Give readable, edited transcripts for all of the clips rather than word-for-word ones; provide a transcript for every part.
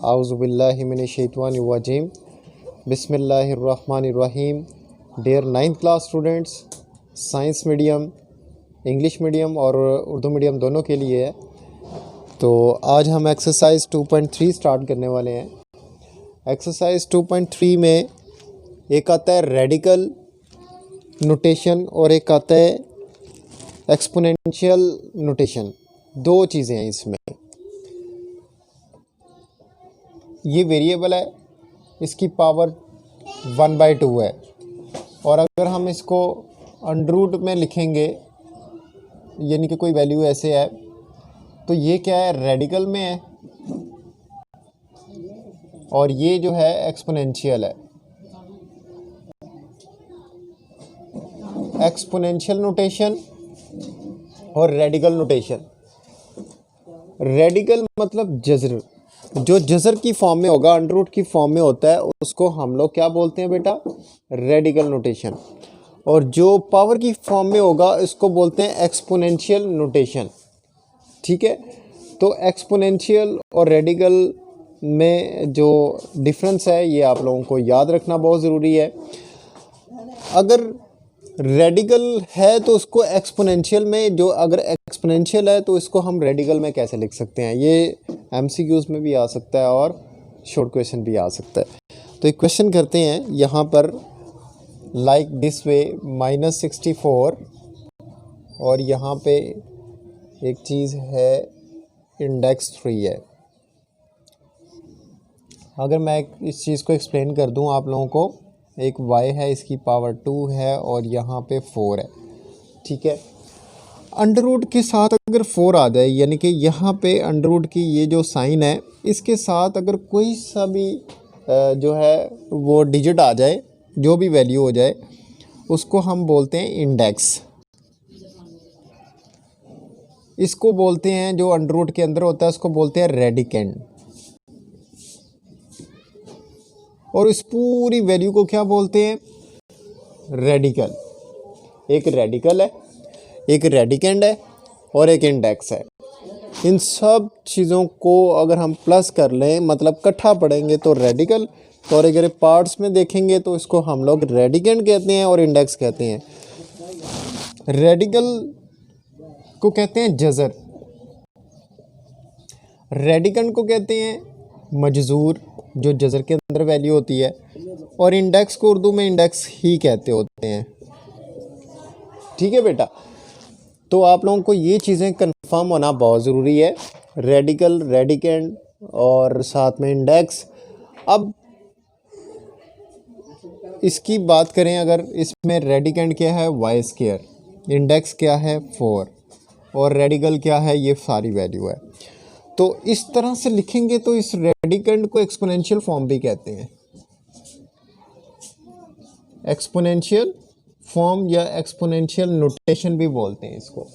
आउज़ुबिल्लाहिमिनश्शैतानिर्रजीम बिस्मिल्लाहिर्रहमानिर्रहीम। Dear 9th class students, science medium, English medium और Urdu medium दोनों के लिए है। तो आज हम एक्सरसाइज 2.3 स्टार्ट करने वाले हैं। एक्सरसाइज 2.3 में एक आता है रेडिकल नोटेशन और एक आता है एक्सपोनेंशियल नोटेशन। दो चीज़ें हैं इसमें। ये वेरिएबल है, इसकी पावर 1/2 है, और अगर हम इसको अंडर रूट में लिखेंगे यानी कि कोई वैल्यू ऐसे है, तो ये क्या है, रेडिकल में है और ये जो है एक्सपोनेंशियल है। एक्सपोनेंशियल नोटेशन और रेडिकल नोटेशन। रेडिकल मतलब जज़र, जो जज़र की फॉर्म में होगा, अंडर रूट की फॉर्म में होता है, उसको हम लोग क्या बोलते हैं बेटा, रेडिकल नोटेशन। और जो पावर की फॉर्म में होगा इसको बोलते हैं एक्सपोनेंशियल नोटेशन। ठीक है, तो एक्सपोनेंशियल और रेडिकल में जो डिफरेंस है ये आप लोगों को याद रखना बहुत ज़रूरी है। अगर रेडिकल है तो उसको एक्सपोनेंशियल में, जो अगर एक्सपोनेंशियल है तो इसको हम रेडिकल में कैसे लिख सकते हैं, ये एमसीक्यूज़ में भी आ सकता है और शॉर्ट क्वेश्चन भी आ सकता है। तो एक क्वेश्चन करते हैं यहाँ पर, लाइक दिस वे -64, और यहाँ पे एक चीज़ है इंडेक्स 3 है। अगर मैं इस चीज़ को एक्सप्लेन कर दूँ आप लोगों को, एक y है, इसकी पावर 2 है और यहाँ पे 4 है। ठीक है, अंडर रूट के साथ अगर 4 आ जाए, यानी कि यहाँ पे अंडर रूट की ये जो साइन है, इसके साथ अगर कोई सा भी जो है वो डिजिट आ जाए, जो भी वैल्यू हो जाए, उसको हम बोलते हैं इंडेक्स। इसको बोलते हैं, जो अंडर रूट के अंदर होता है उसको बोलते हैं रेडिकेंड, और इस पूरी वैल्यू को क्या बोलते हैं, रेडिकल। एक रेडिकल है, एक रेडिकेंड है और एक इंडेक्स है। इन सब चीज़ों को अगर हम प्लस कर लें, मतलब इकट्ठा पढ़ेंगे, तो रेडिकल, और अगर पार्ट्स में देखेंगे तो इसको हम लोग रेडिकेंड कहते हैं और इंडेक्स कहते हैं। रेडिकल को कहते हैं जज़र, रेडिकेंड को कहते हैं मजजूर, जो जज़र के अंदर वैल्यू होती है, और इंडेक्स को उर्दू में इंडेक्स ही कहते होते हैं। ठीक है बेटा, तो आप लोगों को ये चीज़ें कंफर्म होना बहुत ज़रूरी है, रेडिकल, रेडिकेंड और साथ में इंडेक्स। अब इसकी बात करें, अगर इसमें रेडिकेंड क्या है, y², इंडेक्स क्या है 4, और रेडिकल क्या है, ये सारी वैल्यू है। तो इस तरह से लिखेंगे तो इस रेडिकेंड को एक्सपोनेंशियल फॉर्म भी कहते हैं। एक्सपोनेंशियल फॉर्म या एक्सपोनेंशियल नोटेशन भी बोलते हैं इसको।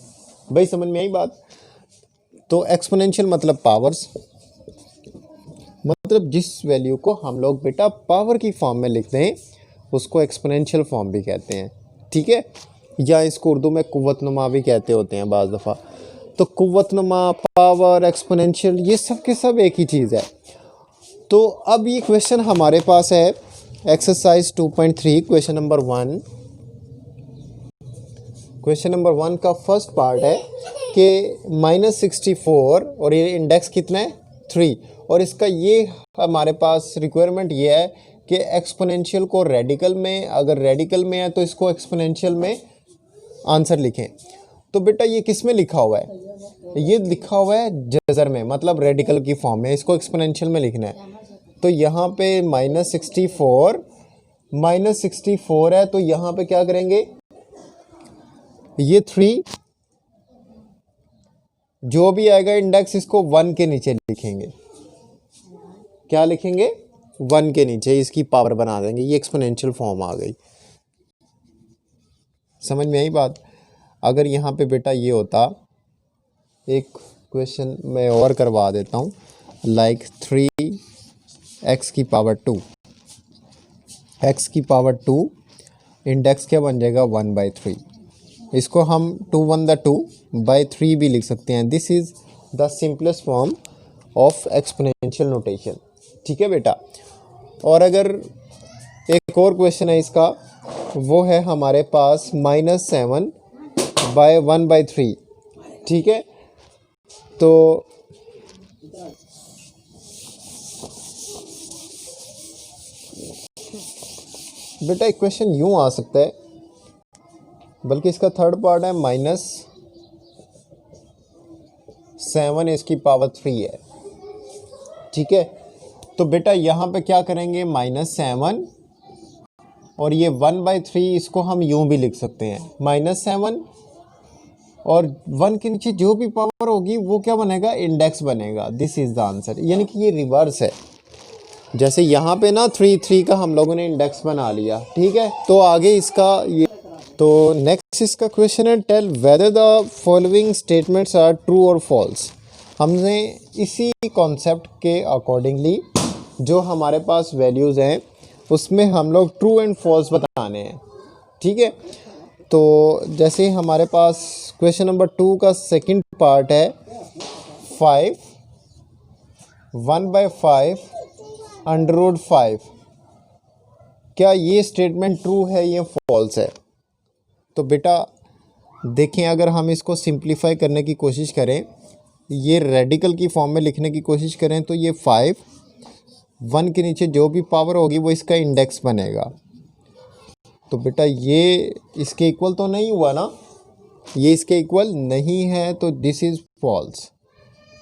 भाई समझ में आई बात? तो एक्सपोनेंशियल मतलब पावर्स, मतलब जिस वैल्यू को हम लोग बेटा पावर की फॉर्म में लिखते हैं उसको एक्सपोनेंशियल फॉर्म भी कहते हैं। ठीक है, या इसको उर्दू में कुव्वतनुमा भी कहते होते हैं बाज़ दफ़ा। तो कुव्वतनुमा, पावर, एक्सपोनेंशियल, ये सब के सब एक ही चीज़ है। तो अब ये क्वेश्चन हमारे पास है exercise 2.3, question number 1। Question number 1 का फर्स्ट पार्ट है कि -64 और ये इंडेक्स कितना है 3, और इसका ये हमारे पास रिक्वायरमेंट ये है कि एक्सपोनेंशियल को रेडिकल में, अगर रेडिकल में है तो इसको एक्सपोनेंशियल में आंसर लिखें। तो बेटा ये किस में लिखा हुआ है, ये लिखा हुआ है जज़र में, मतलब रेडिकल की फॉर्म में, इसको एक्सपोनेंशियल में लिखना है। तो यहाँ पे -64 है, तो यहाँ पे क्या करेंगे, ये 3 जो भी आएगा इंडेक्स, इसको 1 के नीचे लिखेंगे। क्या लिखेंगे, 1 के नीचे इसकी पावर बना देंगे, ये एक्सपोनेंशियल फॉर्म आ गई। समझ में आई बात? अगर यहाँ पे बेटा ये होता, एक क्वेश्चन मैं और करवा देता हूँ, लाइक 3x की पावर 2, x की पावर 2, इंडेक्स क्या बन जाएगा 1/3। इसको हम 2 1 2/3 भी लिख सकते हैं। This is the simplest form of exponential notation. ठीक है बेटा। और अगर एक और क्वेश्चन है इसका, वो है हमारे पास -7/1/3, ठीक है। तो बेटा एक क्वेश्चन यूँ आ सकता है, बल्कि इसका थर्ड पार्ट है -7 इसकी पावर 3 है, ठीक है। तो बेटा यहाँ पे क्या करेंगे, -7 और ये 1/3, इसको हम यूँ भी लिख सकते हैं, -7 और 1 के नीचे जो भी पावर होगी वो क्या बनेगा, इंडेक्स बनेगा। दिस इज़ द आंसर, यानी कि ये रिवर्स है। जैसे यहाँ पे ना 3 का हम लोगों ने इंडेक्स बना लिया, ठीक है। तो आगे इसका ये, तो नेक्स्ट इसका क्वेश्चन है, tell whether the following statements are true और फॉल्स। हमने इसी कॉन्सेप्ट के अकॉर्डिंगली जो हमारे पास वैल्यूज़ हैं उसमें हम लोग ट्रू एंड फॉल्स बताने हैं, ठीक है। तो जैसे हमारे पास क्वेश्चन नंबर 2 का सेकंड पार्ट है 5 1/5 क्या ये स्टेटमेंट ट्रू है, ये फॉल्स है। तो बेटा देखें, अगर हम इसको सिंप्लीफाई करने की कोशिश करें, ये रेडिकल की फॉर्म में लिखने की कोशिश करें, तो ये 5 1 के नीचे जो भी पावर होगी वो इसका इंडेक्स बनेगा। तो बेटा ये इसके इक्वल तो नहीं हुआ ना, ये इसके इक्वल नहीं है, तो दिस इज़ फॉल्स।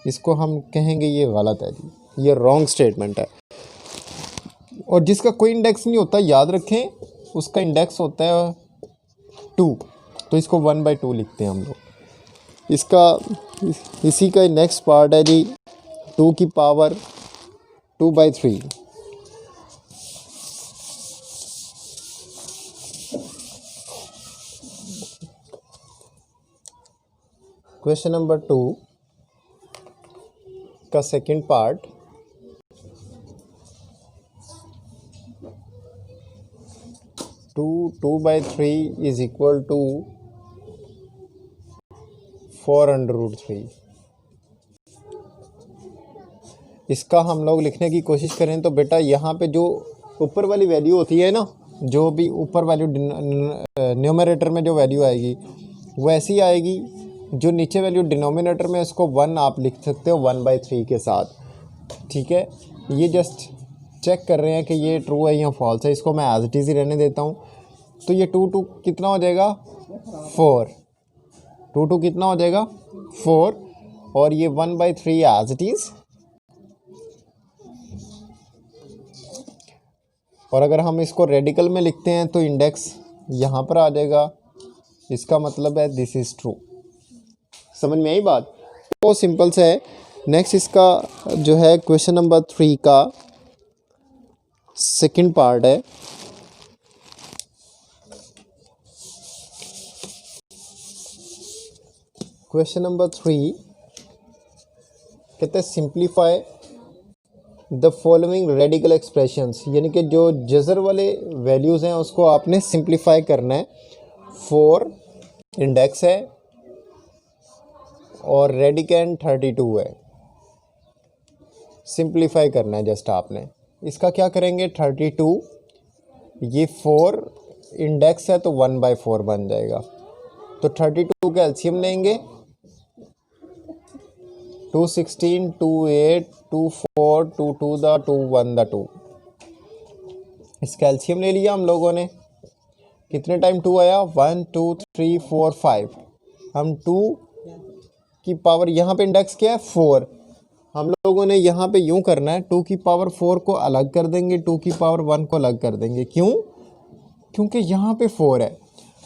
इसको हम कहेंगे ये गलत है जी, ये रॉन्ग स्टेटमेंट है। और जिसका कोई इंडेक्स नहीं होता, याद रखें, उसका इंडेक्स होता है 2, तो इसको 1/2 लिखते हैं हम लोग। इसका इसी का नेक्स्ट पार्ट है जी 2 की पावर 2/3। क्वेश्चन नंबर 2 का second part, 2/3 is equal to 4√3। इसका हम लोग लिखने की कोशिश करें तो बेटा यहाँ पे जो ऊपर वाली वैल्यू होती है ना, जो भी ऊपर वैल्यू न्यूमरेटर में जो वैल्यू आएगी वैसी आएगी, जो नीचे वैल्यू डिनोमिनेटर में, इसको 1 आप लिख सकते हो 1/3 के साथ, ठीक है। ये जस्ट चेक कर रहे हैं कि ये ट्रू है या फॉल्स है, इसको मैं एज इट इज़ ही रहने देता हूँ। तो ये 2 कितना हो जाएगा, 4, 2 कितना हो जाएगा, 4, और ये 1/3 एज इट इज़। और अगर हम इसको रेडिकल में लिखते हैं तो इंडेक्स यहाँ पर आ जाएगा, इसका मतलब है दिस इज़ ट्रू। समझ में आई बात, बहुत सिंपल से है। नेक्स्ट इसका जो है क्वेश्चन नंबर 3 का सेकंड पार्ट है, क्वेश्चन नंबर 3 कहते हैं simplify the following radical expressions, यानी कि जो जज़र वाले वैल्यूज़ हैं उसको आपने सिंप्लीफाई करना है। 4 इंडेक्स है और रेडिकैंड 32 है, सिंप्लीफाई करना है जस्ट आपने। इसका क्या करेंगे, 32, ये 4 इंडेक्स है तो 1/4 बन जाएगा। तो 32 का एलसीएम लेंगे, 2 16 2 8 2 4 2 2 2 1 2। इसका एलसीएम ले लिया हम लोगों ने, कितने टाइम 2 आया, 1 2 3 4 5। हम 2 की पावर, यहाँ पे इंडेक्स क्या है 4, हम लोगों ने यहाँ पे यूँ करना है, 2 की पावर 4 को अलग कर देंगे, 2 की पावर 1 को अलग कर देंगे। क्यों, क्योंकि यहाँ पे 4 है।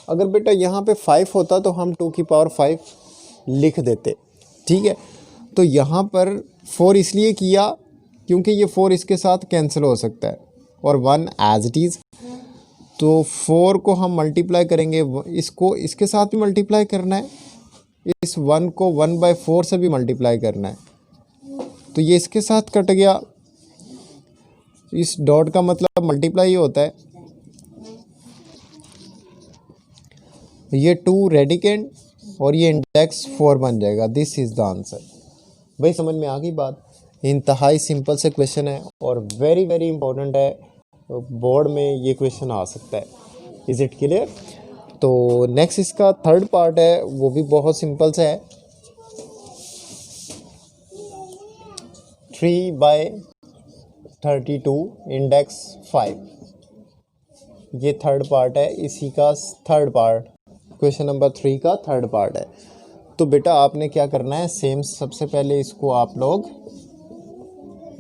अगर बेटा यहाँ पे 5 होता तो हम 2 की पावर 5 लिख देते, ठीक है। तो यहाँ पर 4 इसलिए किया क्योंकि ये 4 इसके साथ कैंसिल हो सकता है, और 1 एज इट इज़। तो 4 को हम मल्टीप्लाई करेंगे, इसको इसके साथ भी मल्टीप्लाई करना है, इस 1 को 1/4 से भी मल्टीप्लाई करना है। तो ये इसके साथ कट गया, इस डॉट का मतलब मल्टीप्लाई होता है। ये 2 रेडिकेंड और ये इंडेक्स 4 बन जाएगा। This is the answer. भाई समझ में आ गई बात। इंतहाई सिंपल से क्वेश्चन है और वेरी वेरी इंपॉर्टेंट है, बोर्ड में ये क्वेश्चन आ सकता है। Is it clear? तो नेक्स्ट इसका थर्ड पार्ट है, वो भी बहुत सिंपल सा है। 3/32 इंडेक्स 5, ये थर्ड पार्ट है, इसी का थर्ड पार्ट, क्वेश्चन नंबर 3 का थर्ड पार्ट है। तो बेटा आपने क्या करना है, सेम सबसे पहले इसको आप लोग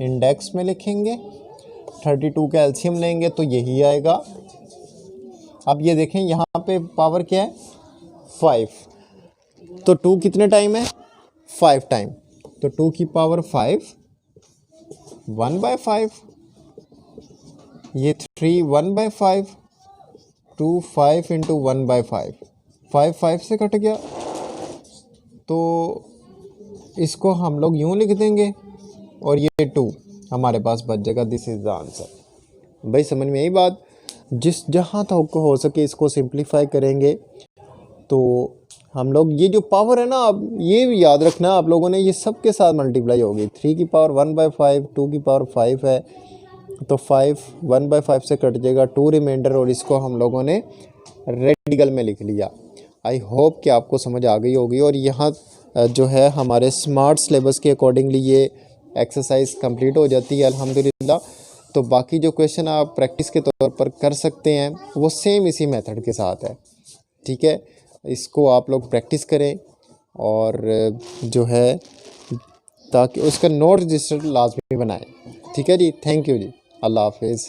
इंडेक्स में लिखेंगे, 32 का एलसीएम लेंगे तो यही आएगा। अब ये देखें यहाँ पे पावर क्या है 5, तो 2 कितने टाइम है 5 टाइम, तो 2 की पावर 5 1/5, ये 3 1/5, 2 5 इंटू 1/5, 5 5 से कट गया, तो इसको हम लोग यूँ लिख देंगे और ये 2 हमारे पास बच जाएगा। This is the answer. भाई समझ में यही बात, जहाँ तक हो सके इसको सिंप्लीफाई करेंगे तो हम लोग ये जो पावर है ना, अब ये भी याद रखना आप लोगों ने, ये सब के साथ मल्टीप्लाई होगी। 3 की पावर 1/5, 2 की पावर 5 है, तो 5 1/5 से कट जाएगा, 2 रिमाइंडर, और इसको हम लोगों ने रेडिकल में लिख लिया। आई होप कि आपको समझ आ गई होगी। और यहाँ जो है हमारे स्मार्ट सिलेबस के अकॉर्डिंगली ये एक्सरसाइज कंप्लीट हो जाती है अल्हम्दुलिल्लाह। तो बाकी जो क्वेश्चन आप प्रैक्टिस के तौर पर कर सकते हैं वो सेम इसी मेथड के साथ है, ठीक है। इसको आप लोग प्रैक्टिस करें और जो है ताकि उसका नोट रजिस्टर लाजमी बनाएं, ठीक है जी। थैंक यू जी, अल्लाह हाफिज़।